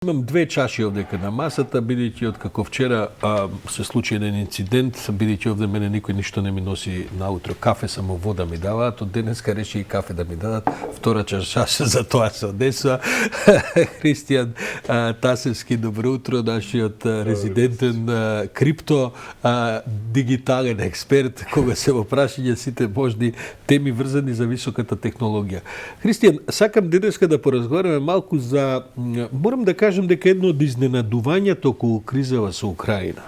Имам две чаши овдека на масата, бидејќи од како вчера се случи еден инцидент, бидејќи овде мене никој ништо не ми носи наутро, кафе само вода ми даваат, од денеска реши и кафе да ми дадат, втора чаша за тоа се одесува. Христијан Тасевски, добро утро, нашиот резидентен крипто дигитален експерт, кога се во прашање сите можни теми врзани за високата технологија. Христијан, сакам денеска да поразговараме малку за, морам да кажам дека едно од изненадувањето околу кризава со Украина,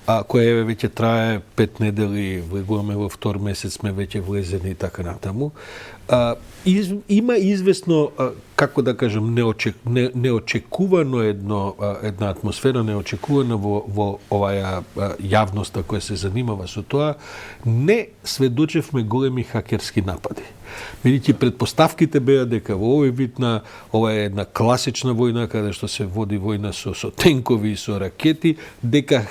која веќе трае 5 недели, влегуваме во втор месец, сме веќе влезени и така натаму, има известно, како да кажам, неочекувано една атмосфера, неочекувана во оваа јавноста која се занимава со тоа. Не сведочевме големи хакерски напади. Бидејќи предпоставките беа дека во овој вид ова е една класична војна, каде што се води војна со тенкови и со ракети, дека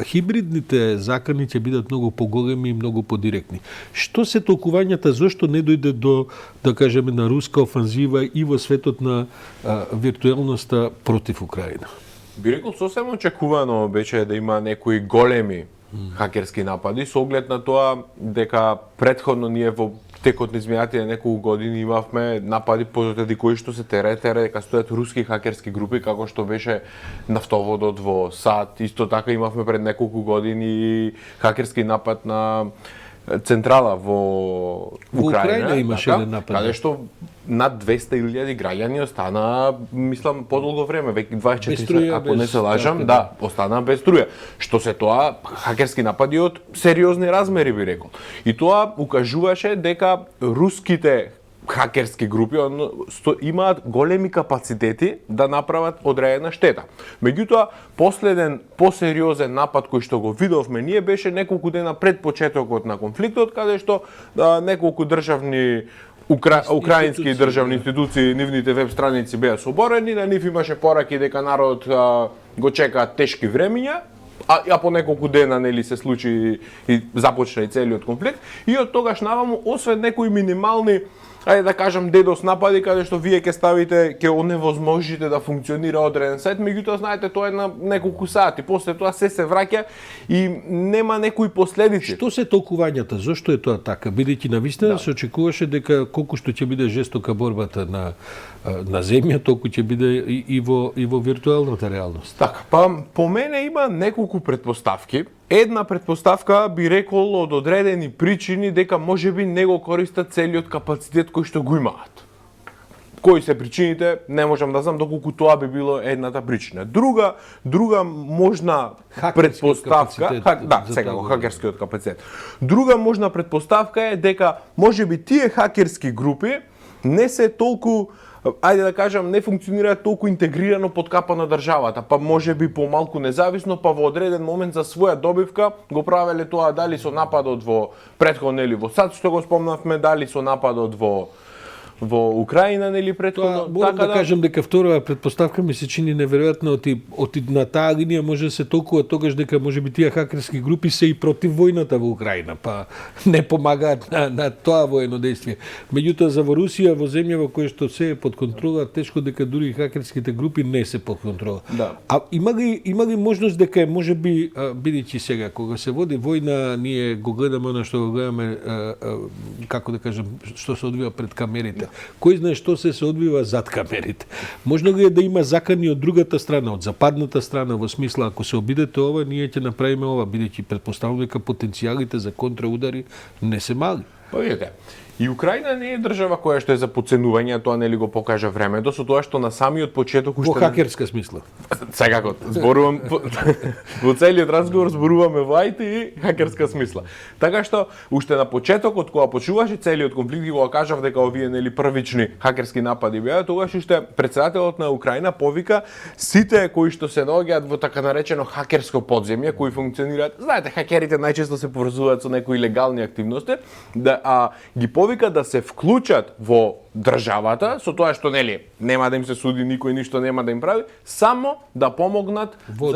хибридните закани ќе бидат многу поголеми и многу подиректни. Што се толкувањата, зошто не дојде до, да кажеме, на руска офанзива и во светот на виртуелноста против Украина? Би рекол, сосем очекувано беше да има некои големи хакерски напади, со оглед на тоа дека претходно ние во текот на изминатите неколку години имавме напади позади кои што се теретера дека стојат руски хакерски групи, како што беше нафтоводот во САД. Исто така имавме пред неколку години хакерски напад на централа во Украина имаше еден напад, каде што над 200.000 граѓани останаа, мислам, подолго време, веќе 24, ако не се лажам, останаа без струја. Што се тоа хакерски напади од сериозни размери, би рекол. И тоа укажуваше дека руските хакерски групи имаат големи капацитети да направат одредена штета. Меѓутоа, последен посериозен напад кој што го видовме ние беше неколку дена пред почетокот на конфликтот, каде што неколку државни украински државни институции, нивните веб страници беа соборени, на нив имаше пораки дека народ го чекаат тешки времиња, а по неколку дена нели се случи и започна и целиот конфликт, и од тогаш наваму, освен некои минимални, ајде да кажам, дедос напади, каде што вие ќе ставите, ќе оневозможите да функционира одреден сайт, меѓутоа знаете тоа е на неколку сати, после тоа се враќа и нема некои последици. Што се толкувањата? Зошто е тоа така? Бидејќи навистина се очекуваше дека колку што ќе биде жестока борбата на земја, толку ќе биде и во виртуелната реалност. Така, па по мене има неколку претпоставки. Една претпоставка би рекол од одредени причини дека можеби не го користат целиот капацитет кој што го имаат. Кои се причините, не можам да знам доколку тоа би било едната причина. Друга можна претпоставка, хакерскиот капацитет. Друга можна претпоставка е дека можеби тие хакерски групи не се толку, ајде да кажам, не функционираат толку интегрирано под капа на државата, па можеби помалку независно, па во одреден момент за своја добивка го правеле тоа дали со нападот во претходно или во САД што го спомнавме, дали со нападот во Украина нели претходно. Морам да кажам дека втората претпоставка ми се чини неверојатно, оти на таа линија може да се толкува тогаш дека можеби тие хакерски групи се и против војната во Украина, па не помагаат на тоа воено дејство. Меѓутоа за во Русија, во земја во која што се е под контрола, тешко дека дури хакерските групи не се под контрола. Да. А има ли можност дека можеби, бидејќи сега кога се води војна, ние го гледаме она што го гледаме, како да кажам, што се одвива пред камерите. Кој знае што се одвива зад камерите. Можно ли е да има закани од другата страна, од западната страна, во смисла ако се обидете ова, ние ќе направиме ова, бидејќи претпоставувам дека потенцијалите за контраудари не се мали. Па видите, и Украина не е држава која што е за подценување, тоа нели го покажа времето, со тоа што на самиот почеток во хакерска смисла. Секако, зборувам во целиот разговор зборуваме во IT и хакерска смисла. Така што уште на почетокот кога почуваше целиот конфликт и го кажав дека овие нели првични хакерски напади беа, тогаш уште претседателот на Украина повика сите кои што се наоѓаат во така наречено хакерско подземје, кои функционираат, знаете, хакерите најчесто се поврзуваат со некои легални активности, ги повика да се вклучат во државата, со тоа што нели нема да им се суди, никој ништо нема да им прави, само да помогнат во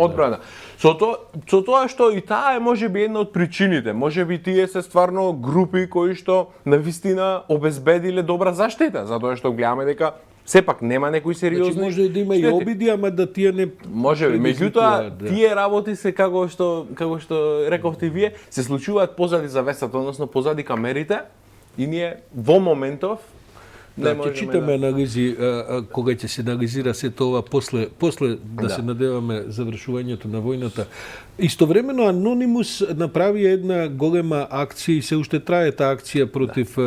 одбрана. Со тоа што и таа е можеби една од причините, можеби тие се стварно групи кои што навистина обезбедиле добра заштита, затоа што гледаме дека сепак нема некои сериозни. Значи може да има и обиди, ама да тие не може би, меѓутоа предизвикуваат, да. тие работи се како што рековте вие, се случуваат позади завесата, односно позади камерите и ние во моментов не Да, ќе можеме читаме анализи, кога ќе се анализира сето ова после да се надеваме завршувањето на војната. Истовремено Анонимус направи една голема акција и се уште трае таа акција против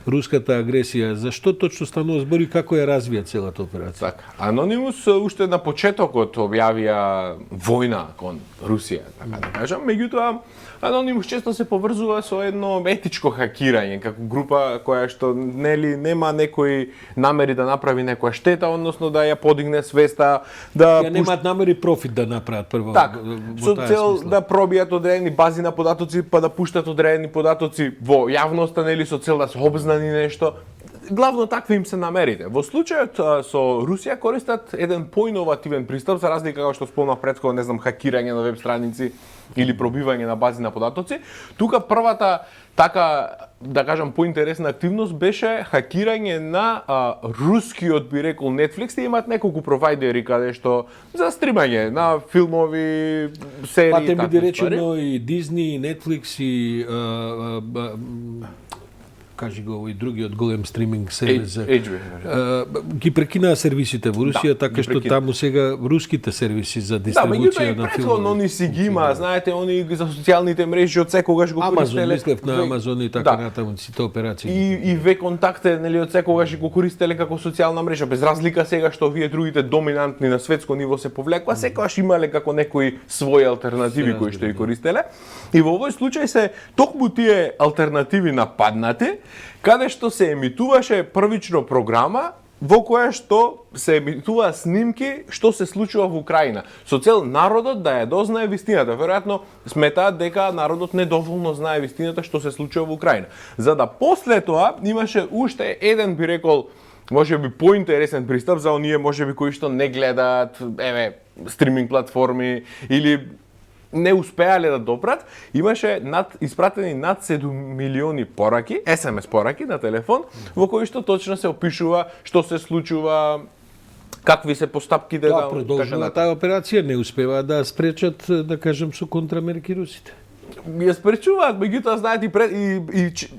руската агресија. Зашто точно станува збор и како ја развија целата операција? така. Анонимус уште на почетокот објавија војна кон Русија, така да кажам, меѓутоа Анонимус често се поврзува со едно етичко хакирање, како група која што нели нема некои намери да направи некоја штета, односно да ја подигне свеста, да Ја немаат намери профит да направат прво. така, во со таа цел смисла. да пробијат одредени бази на податоци, па да пуштат одредени податоци во јавноста, нели со цел да се обзнани нешто. Главно такви им се намерите. Во случајот со Русија користат еден поиновативен пристап, за разлика како што спомнав претходно, не знам, хакирање на веб страници или пробивање на бази на податоци. Тука првата така, да кажам, поинтересна активност беше хакирање на рускиот, би рекол, Netflix. Те имаат неколку провайдери каде што за стримање на филмови, серии, Па те такви биде ствари. речено и Disney, и Netflix и кажи го овој другиот голем стриминг сервис. HBO. Ги прекинаа сервисите во Русија, Да, така ги што прекина. таму сега руските сервиси за Да, меѓутоа дистрибуција и на претходно филмови. они си ги има, знаете, они за социјалните мрежи од секогаш го Амазон, користеле. мислев на Ве- Амазон и така Да. натаму, сите операции. И Вконтакте, нели, од секогаш го користеле како социјална мрежа, без разлика сега што овие другите доминантни на светско ниво се повлекува, секогаш имале како некои своји алтернативи Се кои што разбира, ги користеле. И во овој случај се токму тие алтернативи нападнати, каде што се емитуваше првично програма во која што се емитува снимки што се случува во Украина, со цел народот да ја дознае вистината. Веројатно сметаат дека народот недоволно знае вистината што се случува во Украина. За да после тоа имаше уште еден, би рекол, може би поинтересен пристап за оние можеби кои што не гледаат, стриминг платформи или не успеале да допрат, имаше испратени над 7 милиони пораки, SMS пораки на телефон, во кои што точно се опишува што се случува, какви се постапките Да, продолжува таа операција, не успеваат да ја спречат, да кажем, со контрамерки русите. Ја спречуваат, меѓутоа знаете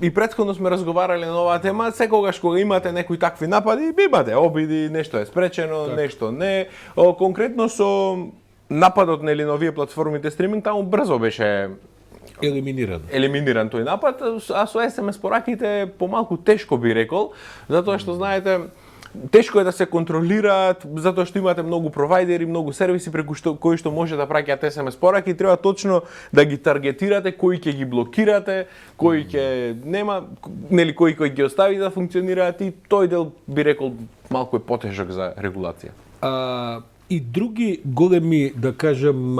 и претходно сме разговарале на оваа тема, секогаш кога имате некои такви напади, имате обиди, нешто е спречено, нешто не. Конкретно со нападот нели на овие платформите стриминг, таму брзо беше елиминиран тој напад, а со SMS пораките помалку тешко би рекол, затоа што знаете тешко е да се контролираат, затоа што имате многу провайдери, многу сервиси преку кои што може да праќаат SMS пораки, треба точно да ги таргетирате, кои ќе ги блокирате, кои ќе нема, нели кои ги остави да функционираат и тој дел би рекол малку е потежок за регулација. И други големи, да кажем,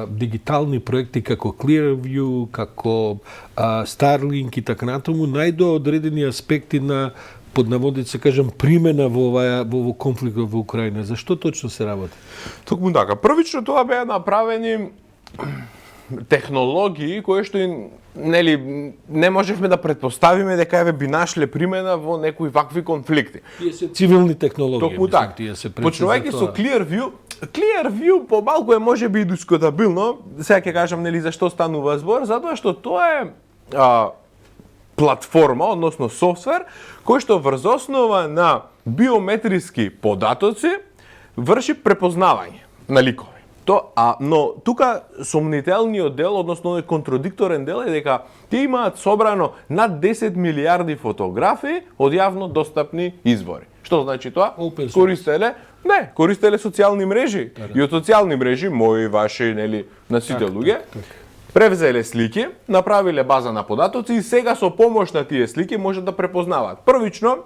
дигитални проекти како Clearview, како Starlink и така натаму, најдоа одредени аспекти на под наводица, кажем, примена во во конфликтот во Украина. Зашто точно се работи? Токму така. Првично тоа беа направени технологии кои што нели не можевме да претпоставиме дека еве би нашле примена во некои вакви конфликти. Тие се цивилни технологии. Токму така. Почнувајќи со Clearview помалку е можеби и дискутабилно. Сега ќе кажам нели зашто станува збор, затоа што тоа е платформа, односно софтвер, кој што врз основа на биометриски податоци врши препознавање на ликови. Но тука сомнителниот дел, односно контрадикторен дел е дека тие имаат собрано над 10 милиарди фотографии од јавно достапни извори. Што значи тоа? Користеле социјални мрежи. И од социјални мрежи, мои, ваши, нели, на сите луѓе, превзеле слики, направиле база на податоци и сега со помош на тие слики можат да препознаваат. Првично,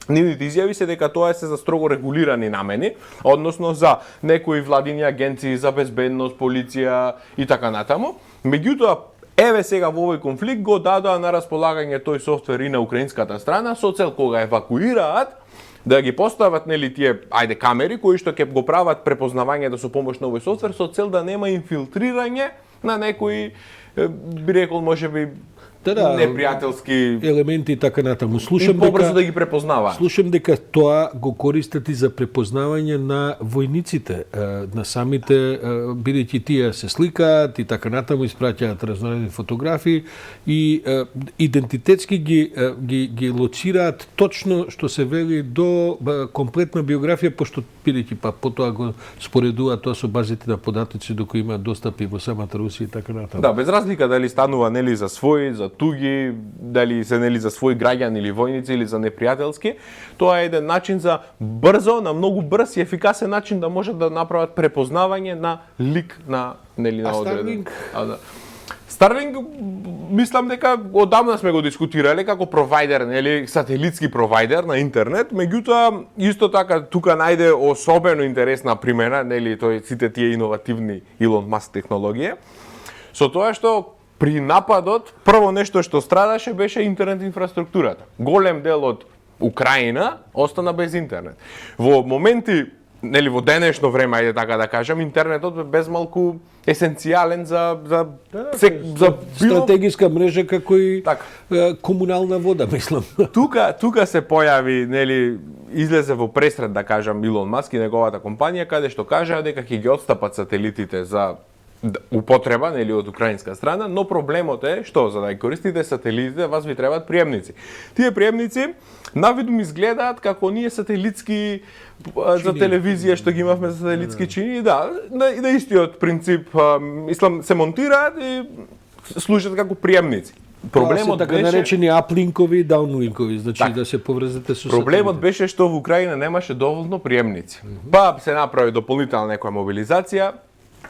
нивните изјави се дека тоа е се за строго регулирани намени, односно за некои владини агенции за безбедност, полиција и така натаму. Меѓутоа, еве сега во овој конфликт го дадоа на располагање тој софтвер и на украинската страна со цел кога евакуираат да ги постават нели тие камери кои што ќе го прават препознавањето со помош на овој софтвер со цел да нема инфилтрирање на некои би рекол можеби непријателски елементи и така натаму. И побрзо да ги препознава. Слушам дека тоа го користат и за препознавање на војниците, на самите, бидејќи тие се сликаат и така натаму, испраќаат разноразни фотографии и идентитетски ги лоцираат точно што се вели до комплетна биографија, пошто бидејќи потоа го споредуваат тоа со базите на податоци до кои имаат достап и во самата Русија и така натаму. Да, без разлика дали станува нели за своји, за туги, дали се нели за своји граѓани или војници или за непријателски, тоа е еден начин за брзо, на многу брз и ефикасен начин да можат да направат препознавање на лик на нели на одреден. Starlink, мислам дека одамна сме го дискутирале како провајдер, нели, сателитски провајдер на интернет, меѓутоа исто така тука најде особено интересна примена, нели, тој сите тие иновативни Илон Маск технологија, со тоа што при нападот прво нешто што страдаше беше интернет инфраструктурата. Голем дел од Украина остана без интернет. Во моменти, нели, во денешно време, ајде така да кажам, интернетот бе безмалку есенцијален за стратегиска мрежа како и така. Комунална вода, мислам. Тука се појави, нели, излезе во пресред, да кажам, Илон Маск и неговата компанија, каде што кажа дека ќе ги отстапат сателитите за употреба, нели, од украинска страна, но проблемот е што за да ги користите сателитите, вас ви требаат приемници. Тие приемници навидум изгледаат како ние сателитски за телевизија што ги имавме за сателитски чини, да, на истиот принцип, мислам, се монтираат и служат како приемници. Проблемот така беше наречени аплинкови и даунлинкови, значи так, да се поврзете со проблемот беше што во Украина немаше доволно приемници. Па се направи дополнителна некоја мобилизација,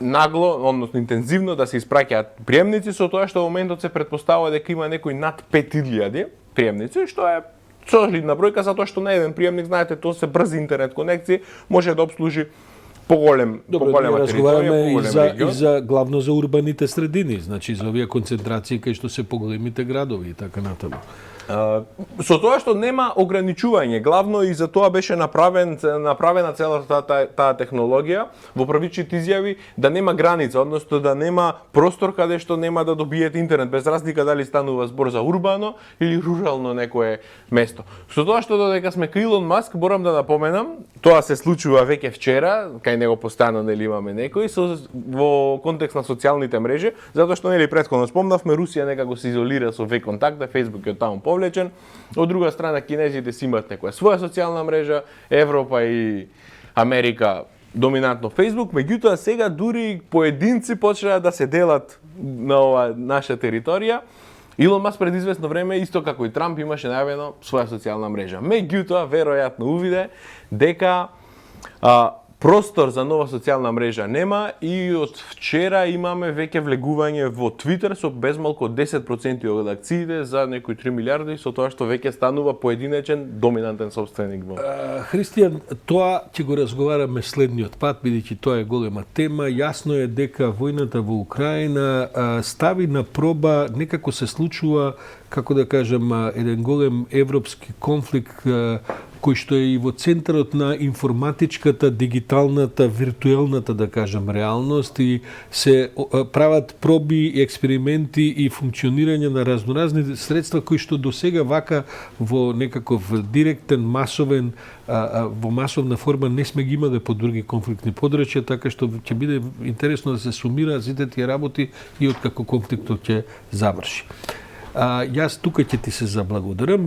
нагло, односно интензивно да се испраќаат приемници, со тоа што во моментот се претпоставува дека има некои над 5000 приемници, што е солидна бројка, затоа што на еден приемник, знаете, тоа се брзи интернет конекции, може да обслужи поголема територија, и за главно за урбаните средини, значи за овие концентрации кај што се поголемите градови и така натаму. Со тоа што нема ограничување, главно и за тоа беше направена целата таа технологија во првичните изјави да нема граница, односно да нема простор каде што нема да добиете интернет, без разлика дали станува збор за урбано или рурално некое место. Со тоа што додека сме кај Илон Маск, борам да напоменам, тоа се случува веќе вчера, кај него постојано нели имаме некои во контекст на социјалните мрежи, затоа што нели претходно спомнавме, Русија некако се изолира со вконтакт, Facebook е таму повлечен. Од друга страна, кинезите си имаат некоја своја социјална мрежа, Европа и Америка доминантно Facebook, меѓутоа сега дури поединци почнаа да се делат на ова наша територија. Илон Маск пред известно време, исто како и Трамп, имаше најавено своја социјална мрежа. Меѓутоа, веројатно увиде дека простор за нова социјална мрежа нема и од вчера имаме веќе влегување во Твитер со безмалку 10% од акциите за некои 3 милиарди, со тоа што веќе станува поединечен доминантен собственик во. Христијан, тоа ќе го разговараме следниот пат, бидејќи тоа е голема тема. Јасно е дека војната во Украина стави на проба, некако се случува, како да кажам, еден голем европски конфликт кој што е и во центарот на информатичката, дигиталната, виртуелната, да кажам, реалност и се прават проби, експерименти и функционирање на разноразни средства кои што досега вака во некаков директен, масовен, во масовна форма не сме ги имале по други конфликтни подрачја, така што ќе биде интересно да се сумираат сите тие работи и откако конфликтот ќе заврши. Јас тука ќе ти се заблагодарам.